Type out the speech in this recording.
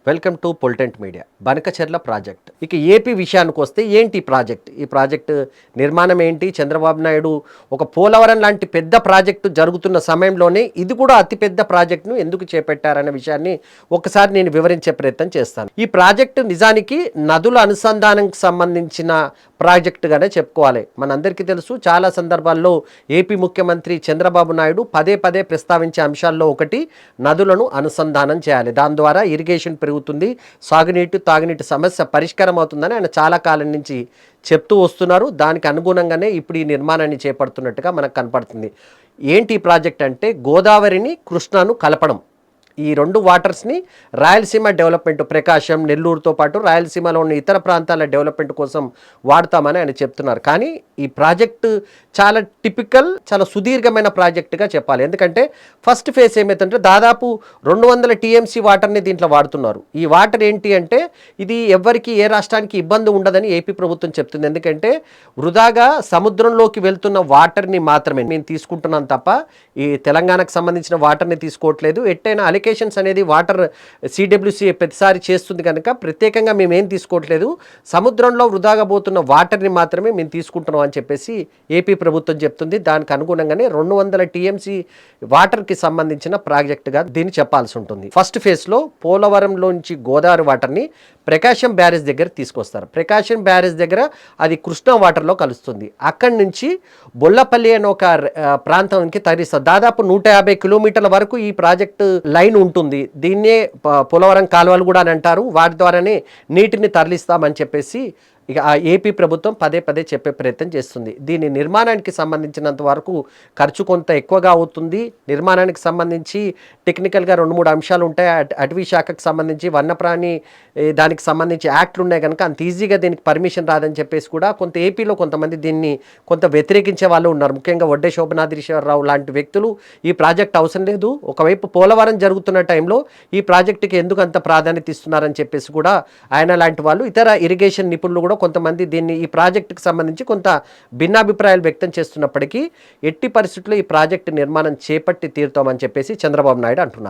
Welcome to పొలిటెంట్ media. Banakacherla project. ఇక AP విషయానికి వస్తే ఏంటి ఈ ప్రాజెక్ట్ నిర్మాణం ఏంటి? చంద్రబాబు నాయుడు ఒక పోలవరం లాంటి పెద్ద ప్రాజెక్టు జరుగుతున్న సమయంలోనే ఇది కూడా అతిపెద్ద ప్రాజెక్టును ఎందుకు చేపట్టారనే విషయాన్ని ఒకసారి నేను వివరించే ప్రయత్నం చేస్తాను. ఈ ప్రాజెక్టు నిజానికి నదుల అనుసంధానంకి సంబంధించిన ప్రాజెక్టుగానే చెప్పుకోవాలి. మనందరికీ తెలుసు, చాలా సందర్భాల్లో ఏపీ ముఖ్యమంత్రి చంద్రబాబు నాయుడు పదే పదే ప్రస్తావించే అంశాల్లో ఒకటి నదులను అనుసంధానం చేయాలి. దాని ద్వారా ఇరిగేషన్ పెరుగుతుంది, సాగునీటి తాగునీటి సమస్య పరిష్కారం అవుతుందని ఆయన చాలా కాలం నుంచి చెప్తూ వస్తున్నారు. దానికి అనుగుణంగానే ఇప్పుడు ఈ నిర్మాణాన్ని చేపడుతున్నట్టుగా మనకు కనపడుతుంది. ఏంటి ఈ ప్రాజెక్ట్ అంటే గోదావరిని కృష్ణాను కలపడం. ఈ రెండు వాటర్స్ని రాయలసీమ డెవలప్మెంట్, ప్రకాశం నెల్లూరుతో పాటు రాయలసీమలో ఉన్న ఇతర ప్రాంతాల డెవలప్మెంట్ కోసం వాడతామని ఆయన చెప్తున్నారు. కానీ ఈ ప్రాజెక్టు చాలా టిపికల్, చాలా సుదీర్ఘమైన ప్రాజెక్టుగా చెప్పాలి. ఎందుకంటే ఫస్ట్ ఫేజ్ ఏమైతుందంటే దాదాపు 200 టీఎంసీ వాటర్ని దీంట్లో వాడుతున్నారు. ఈ వాటర్ ఏంటి అంటే ఇది ఎవరికి ఏ రాష్ట్రానికి ఇబ్బంది ఉండదని ఏపీ ప్రభుత్వం చెప్తుంది. ఎందుకంటే వృధాగా సముద్రంలోకి వెళ్తున్న వాటర్ని మాత్రమే మేము తీసుకుంటున్నాం తప్ప ఈ తెలంగాణకు సంబంధించిన వాటర్ని తీసుకోవట్లేదు. ఎట్టైనా అనేది వాటర్ సిడబ్ల్యూసి ప్రతిసారి చేస్తుంది కనుక ప్రత్యేకంగా మేమేం తీసుకోవట్లేదు, సముద్రంలో వృధాగా పోతున్న వాటర్ని మాత్రమే మేము తీసుకుంటున్నాం అని చెప్పేసి ఏపీ ప్రభుత్వం చెప్తుంది. దానికి అనుగుణంగానే 200 టీఎంసీ వాటర్కి సంబంధించిన ప్రాజెక్టుగా దీన్ని చెప్పాల్సి ఉంటుంది. ఫస్ట్ ఫేజ్లో పోలవరంలోంచి గోదావరి వాటర్ని ప్రకాశం బ్యారేజ్ దగ్గర తీసుకొస్తారు. ప్రకాశం బ్యారేజ్ దగ్గర అది కృష్ణా వాటర్లో కలుస్తుంది. అక్కడి నుంచి బొల్లపల్లి అనే ఒక ప్రాంతానికి తరలిస్తారు. దాదాపు 150 కిలోమీటర్ల వరకు ఈ ప్రాజెక్టు లైన్ ఉంటుంది. దీన్నే పోలవరం కాలువలు కూడా అని అంటారు. వాటి ద్వారానే నీటిని తరలిస్తామని చెప్పేసి ఇక ఆ ఏపీ ప్రభుత్వం పదే పదే చెప్పే ప్రయత్నం చేస్తుంది. దీని నిర్మాణానికి సంబంధించినంత వరకు ఖర్చు కొంత ఎక్కువగా అవుతుంది. నిర్మాణానికి సంబంధించి టెక్నికల్గా 2-3 అంశాలు ఉంటాయి. అటవీ శాఖకు సంబంధించి వన్యప్రాణి దానికి సంబంధించి యాక్ట్లు ఉన్నాయి కనుక అంత ఈజీగా దీనికి పర్మిషన్ రాదని చెప్పేసి కూడా కొంత ఏపీలో కొంతమంది దీన్ని కొంత వ్యతిరేకించే వాళ్ళు ఉన్నారు. ముఖ్యంగా వడ్డే శోభనాద్రీశ్వరరావు లాంటి వ్యక్తులు ఈ ప్రాజెక్ట్ అవసరం లేదు, ఒకవైపు పోలవరం జరుగుతున్న టైంలో ఈ ప్రాజెక్టుకి ఎందుకు అంత ప్రాధాన్యత ఇస్తున్నారని చెప్పేసి కూడా ఆయన లాంటి వాళ్ళు, ఇతర ఇరిగేషన్ నిపుణులు కూడా కొంతమంది దీన్ని ఈ ప్రాజెక్టుకి సంబంధించి కొంత భిన్నాభిప్రాయాలు వ్యక్తం చేస్తున్నప్పటికీ ఎట్టి పరిస్థితుల్లో ఈ ప్రాజెక్టు నిర్మాణం చేపట్టి తీరుతామని చెప్పేసి చంద్రబాబు నాయుడు అంటున్నారు.